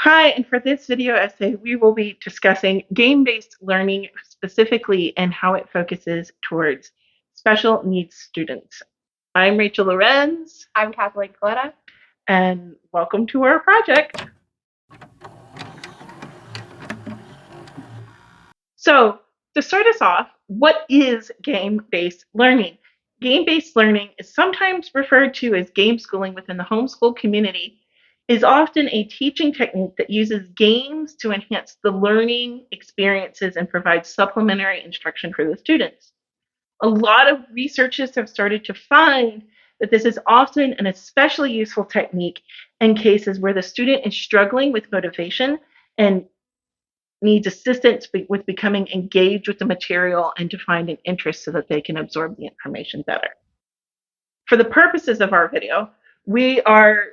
Hi, and for this video essay, we will be discussing game-based learning specifically and how it focuses towards special needs students. I'm Rachael Lorenz. I'm Kathleen Coletta. And welcome to our project. So, to start us off, what is game-based learning? Game-based learning is sometimes referred to as game schooling within the homeschool community, is often a teaching technique that uses games to enhance the learning experiences and provide supplementary instruction for the students. A lot of researchers have started to find that this is often an especially useful technique in cases where the student is struggling with motivation and needs assistance with becoming engaged with the material and to find an interest so that they can absorb the information better. For the purposes of our video, we are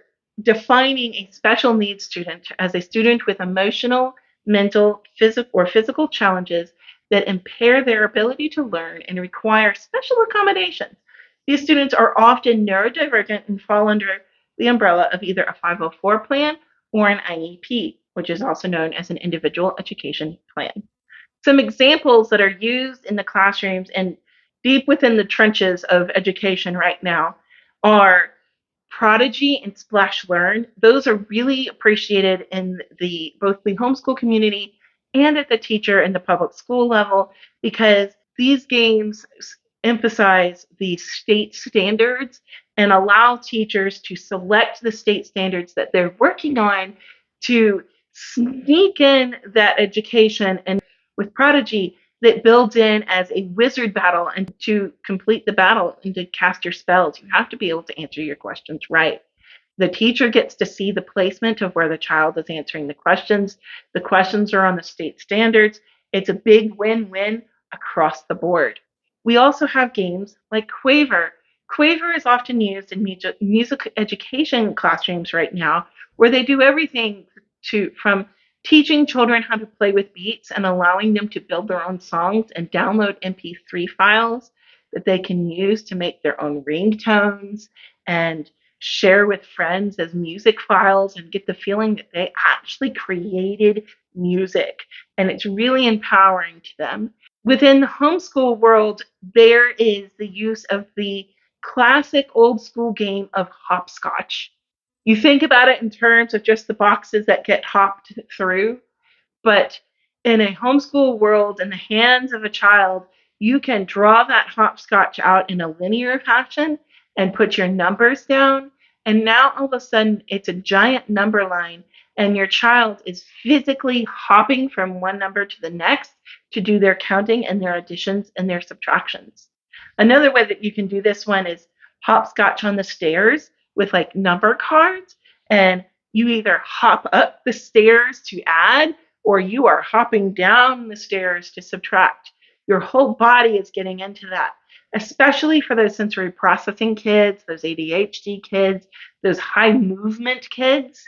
defining a special needs student as a student with emotional, mental, physical challenges that impair their ability to learn and require special accommodations. These students are often neurodivergent and fall under the umbrella of either a 504 plan or an IEP, which is also known as an individual education plan. Some examples that are used in the classrooms and deep within the trenches of education right now are Prodigy and Splash Learn. Those are really appreciated in both the homeschool community and at the teacher and the public school level because these games emphasize the state standards and allow teachers to select the state standards that they're working on to sneak in that education. And with Prodigy, that builds in as a wizard battle, and to complete the battle and to cast your spells, you have to be able to answer your questions right. The teacher gets to see the placement of where the child is answering the questions. The questions are on the state standards. It's a big win-win across the board. We also have games like Quaver. Quaver is often used in music education classrooms right now, where they do everything from teaching children how to play with beats and allowing them to build their own songs and download MP3 files that they can use to make their own ringtones and share with friends as music files and get the feeling that they actually created music. And it's really empowering to them. Within the homeschool world, there is the use of the classic old school game of hopscotch. You think about it in terms of just the boxes that get hopped through, but in a homeschool world, in the hands of a child, you can draw that hopscotch out in a linear fashion and put your numbers down. And now all of a sudden, it's a giant number line, and your child is physically hopping from one number to the next to do their counting and their additions and their subtractions. Another way that you can do this one is hopscotch on the stairs with like number cards, and you either hop up the stairs to add or you are hopping down the stairs to subtract. Your whole body is getting into that, especially for those sensory processing kids, those ADHD kids, those high movement kids.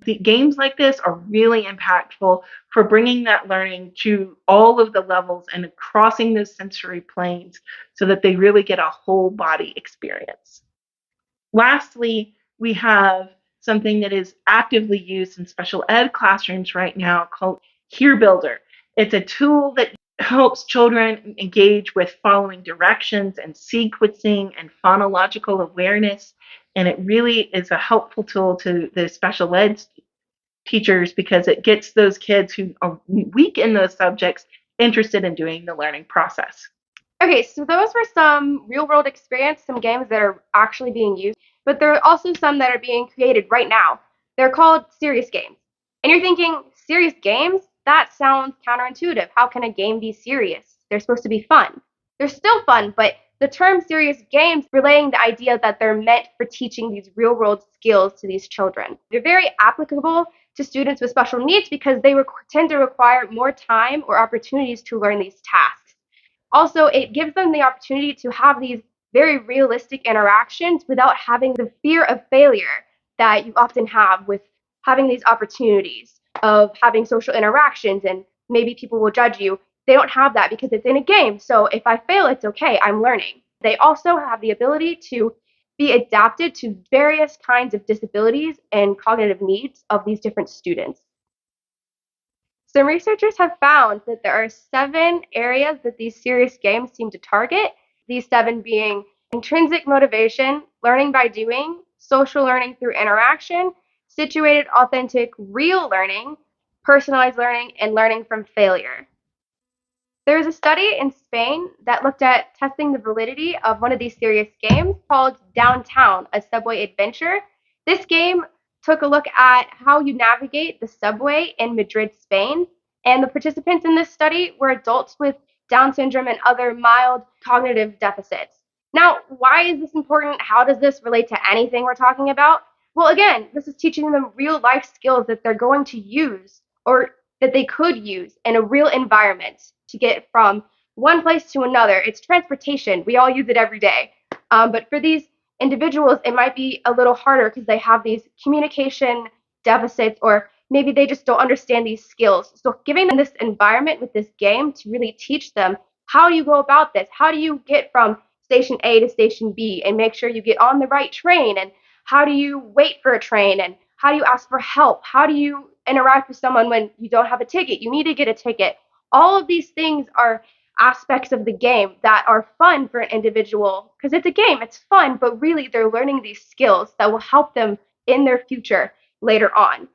The games like this are really impactful for bringing that learning to all of the levels and crossing those sensory planes so that they really get a whole body experience. Lastly, we have something that is actively used in special ed classrooms right now called Hear Builder. It's a tool that helps children engage with following directions and sequencing and phonological awareness. And it really is a helpful tool to the special ed teachers because it gets those kids who are weak in those subjects interested in doing the learning process. Okay, so those were some real-world experience, some games that are actually being used, but there are also some that are being created right now. They're called serious games. And you're thinking, serious games? That sounds counterintuitive. How can a game be serious? They're supposed to be fun. They're still fun, but the term serious games relaying the idea that they're meant for teaching these real-world skills to these children. They're very applicable to students with special needs because they tend to require more time or opportunities to learn these tasks. Also, it gives them the opportunity to have these very realistic interactions without having the fear of failure that you often have with having these opportunities of having social interactions and maybe people will judge you. They don't have that because it's in a game. So if I fail, it's okay. I'm learning. They also have the ability to be adapted to various kinds of disabilities and cognitive needs of these different students. Some researchers have found that there are 7 areas that these serious games seem to target, these 7 being intrinsic motivation, learning by doing, social learning through interaction, situated, authentic, real learning, personalized learning, and learning from failure. There was a study in Spain that looked at testing the validity of one of these serious games called Downtown, a subway adventure. This game took a look at how you navigate the subway in Madrid, Spain, and the participants in this study were adults with Down syndrome and other mild cognitive deficits. Now, why is this important? How does this relate to anything we're talking about? Well, again, this is teaching them real life skills that they're going to use or that they could use in a real environment to get from one place to another. It's transportation. We all use it every day. But for these individuals, it might be a little harder because they have these communication deficits, or maybe they just don't understand these skills. So giving them this environment with this game to really teach them, how do you go about this? How do you get from station A to station B and make sure you get on the right train? And how do you wait for a train? And how do you ask for help? How do you interact with someone when you don't have a ticket? You need to get a ticket. All of these things are aspects of the game that are fun for an individual because it's a game, it's fun, but really they're learning these skills that will help them in their future later on.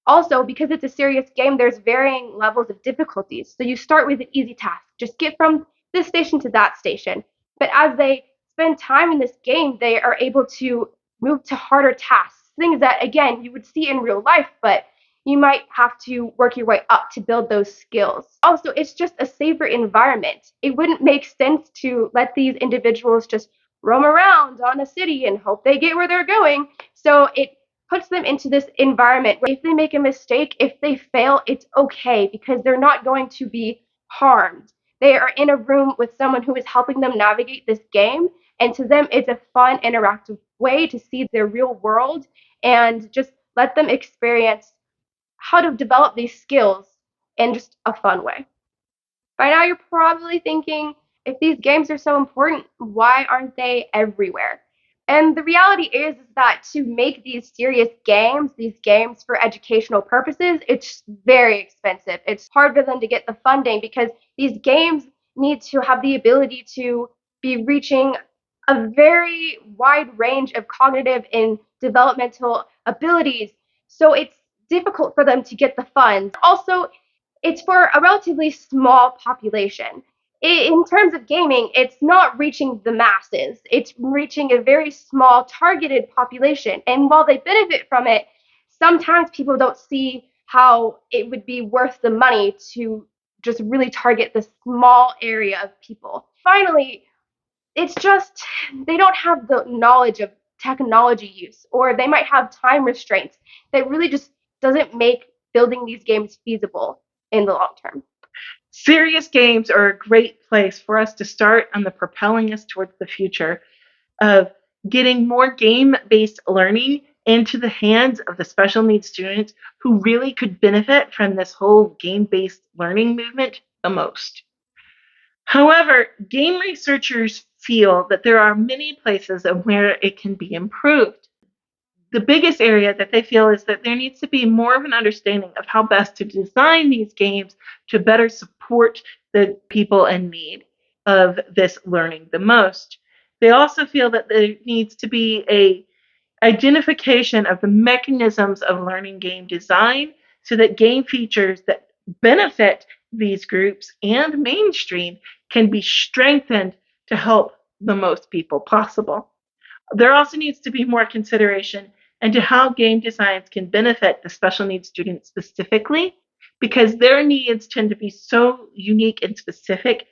Also, because it's a serious game, there's varying levels of difficulties. So you start with an easy task, just get from this station to that station. But as they spend time in this game, they are able to move to harder tasks, things that, again, you would see in real life, but you might have to work your way up to build those skills. Also, it's just a safer environment. It wouldn't make sense to let these individuals just roam around on a city and hope they get where they're going. So it puts them into this environment where if they make a mistake, if they fail, it's okay because they're not going to be harmed. They are in a room with someone who is helping them navigate this game, and to them, it's a fun, interactive way to see their real world and just let them experience how to develop these skills in just a fun way. By now, you're probably thinking, if these games are so important, why aren't they everywhere? And the reality is that to make these serious games, these games for educational purposes, it's very expensive. It's hard for them to get the funding because these games need to have the ability to be reaching a very wide range of cognitive and developmental abilities. So it's difficult for them to get the funds. Also, it's for a relatively small population. In terms of gaming, it's not reaching the masses. It's reaching a very small targeted population. And while they benefit from it, sometimes people don't see how it would be worth the money to just really target the small area of people. Finally, it's just they don't have the knowledge of technology use, or they might have time restraints that really just doesn't make building these games feasible in the long term. Serious games are a great place for us to start on the propelling us towards the future of getting more game-based learning into the hands of the special needs students who really could benefit from this whole game-based learning movement the most. However, game researchers feel that there are many places where it can be improved. The biggest area that they feel is that there needs to be more of an understanding of how best to design these games to better support the people in need of this learning the most. They also feel that there needs to be a identification of the mechanisms of learning game design so that game features that benefit these groups and mainstream can be strengthened to help the most people possible. There also needs to be more consideration into how game designs can benefit the special needs students specifically, because their needs tend to be so unique and specific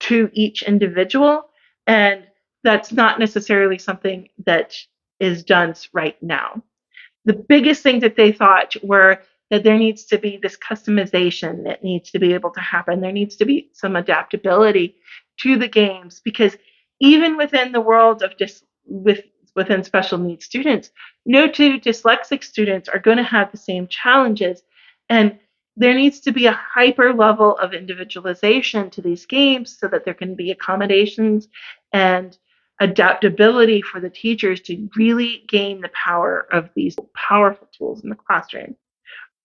to each individual, and that's not necessarily something that is done right now. The biggest thing that they thought were that there needs to be this customization that needs to be able to happen. There needs to be some adaptability to the games because even within the world of within special needs students, no two dyslexic students are going to have the same challenges, and there needs to be a hyper level of individualization to these games so that there can be accommodations and adaptability for the teachers to really gain the power of these powerful tools in the classroom.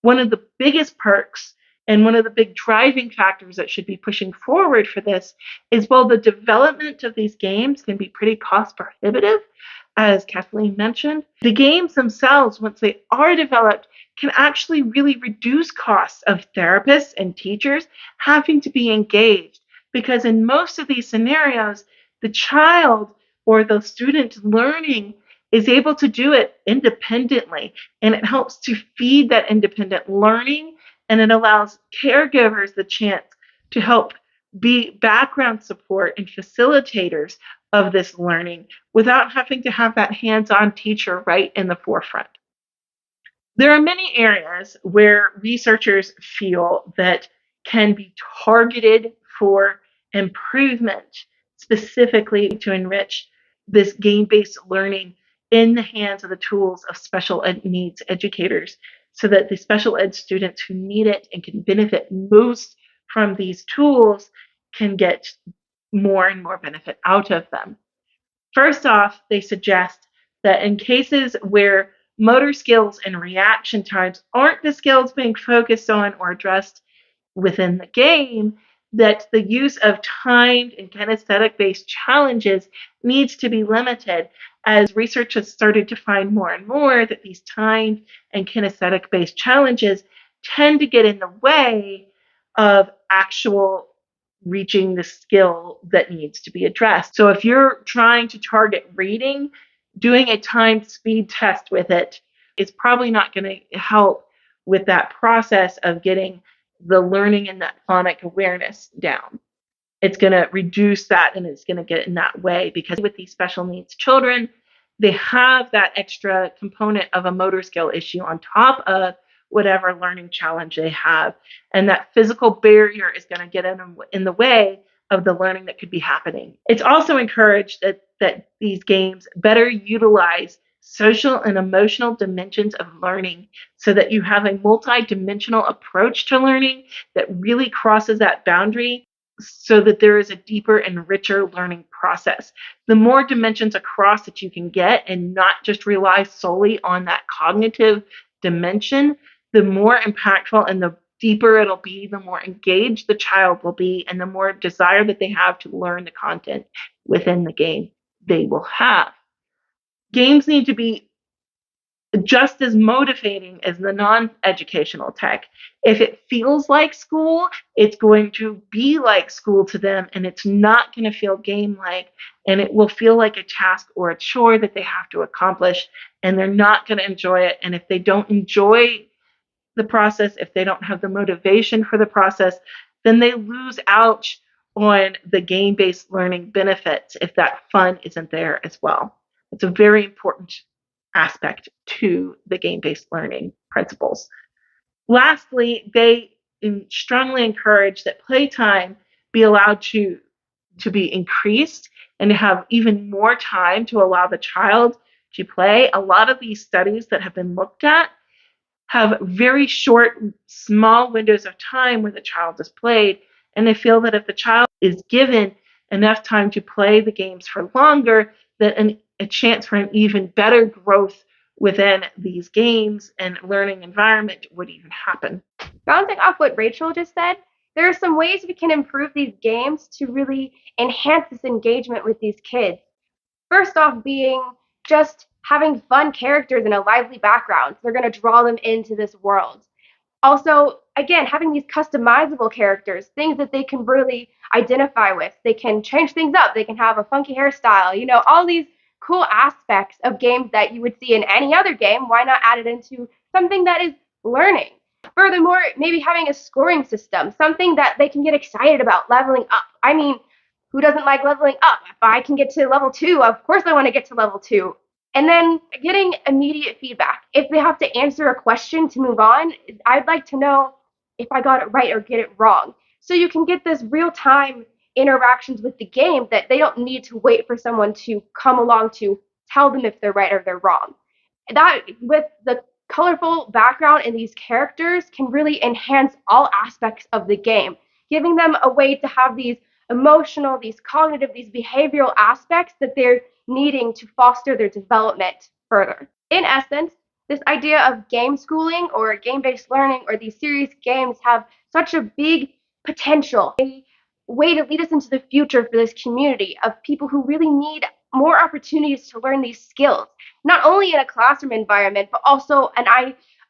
One of the biggest perks and one of the big driving factors that should be pushing forward for this is while the development of these games can be pretty cost prohibitive, as Kathleen mentioned, the games themselves, once they are developed, can actually really reduce costs of therapists and teachers having to be engaged. Because in most of these scenarios, the child or the student learning is able to do it independently, and it helps to feed that independent learning, and it allows caregivers the chance to help be background support and facilitators of this learning without having to have that hands-on teacher right in the forefront. There are many areas where researchers feel that can be targeted for improvement, specifically to enrich this game-based learning in the hands of the tools of special ed needs educators, so that the special ed students who need it and can benefit most from these tools can get more and more benefit out of them. First off, they suggest that in cases where motor skills and reaction times aren't the skills being focused on or addressed within the game, that the use of timed and kinesthetic-based challenges needs to be limited, as research has started to find more and more that these timed and kinesthetic-based challenges tend to get in the way of actual reaching the skill that needs to be addressed. So if you're trying to target reading, doing a timed speed test with it is probably not going to help with that process of getting the learning and that phonic awareness down. It's going to reduce that, and it's going to get in that way, because with these special needs children, they have that extra component of a motor skill issue on top of whatever learning challenge they have. And that physical barrier is going to get in the way of the learning that could be happening. It's also encouraged that these games better utilize social and emotional dimensions of learning, so that you have a multi-dimensional approach to learning that really crosses that boundary, so that there is a deeper and richer learning process. The more dimensions across that you can get and not just rely solely on that cognitive dimension, the more impactful and the deeper it'll be, the more engaged the child will be, and the more desire that they have to learn the content within the game they will have. Games need to be just as motivating as the non-educational tech. If it feels like school, it's going to be like school to them, and it's not going to feel game-like, and it will feel like a task or a chore that they have to accomplish, and they're not going to enjoy it. And if they don't enjoy the process, if they don't have the motivation for the process, then they lose out on the game-based learning benefits if that fun isn't there as well. It's a very important aspect to the game-based learning principles. Lastly, they strongly encourage that playtime be allowed to be increased, and to have even more time to allow the child to play. A lot of these studies that have been looked at have very short, small windows of time where the child is played, and they feel that if the child is given enough time to play the games for longer, that a chance for an even better growth within these games and learning environment would even happen. Bouncing off what Rachel just said, there are some ways we can improve these games to really enhance this engagement with these kids. First off, being just having fun characters and a lively background. They're going to draw them into this world. Also, again, having these customizable characters, things that they can really identify with. They can change things up. They can have a funky hairstyle, all these cool aspects of games that you would see in any other game. Why not add it into something that is learning? Furthermore, maybe having a scoring system, something that they can get excited about, leveling up. I mean, who doesn't like leveling up? If I can get to level 2, of course I want to get to level 2. And then getting immediate feedback. If they have to answer a question to move on, I'd like to know if I got it right or get it wrong. So you can get this real-time interactions with the game that they don't need to wait for someone to come along to tell them if they're right or they're wrong. That, with the colorful background in these characters, can really enhance all aspects of the game, giving them a way to have these emotional, these cognitive, these behavioral aspects that they're needing to foster their development further. In essence, this idea of game schooling or game-based learning or these serious games have such a big potential, a way to lead us into the future for this community of people who really need more opportunities to learn these skills, not only in a classroom environment, but also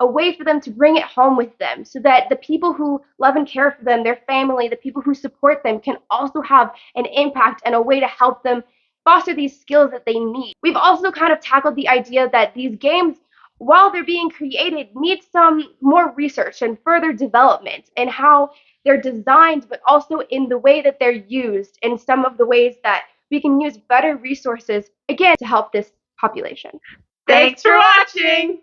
a way for them to bring it home with them so that the people who love and care for them, their family, the people who support them can also have an impact and a way to help them foster these skills that they need. We've also kind of tackled the idea that these games, while they're being created, need some more research and further development in how they're designed, but also in the way that they're used, in some of the ways that we can use better resources, again, to help this population. Thanks for watching!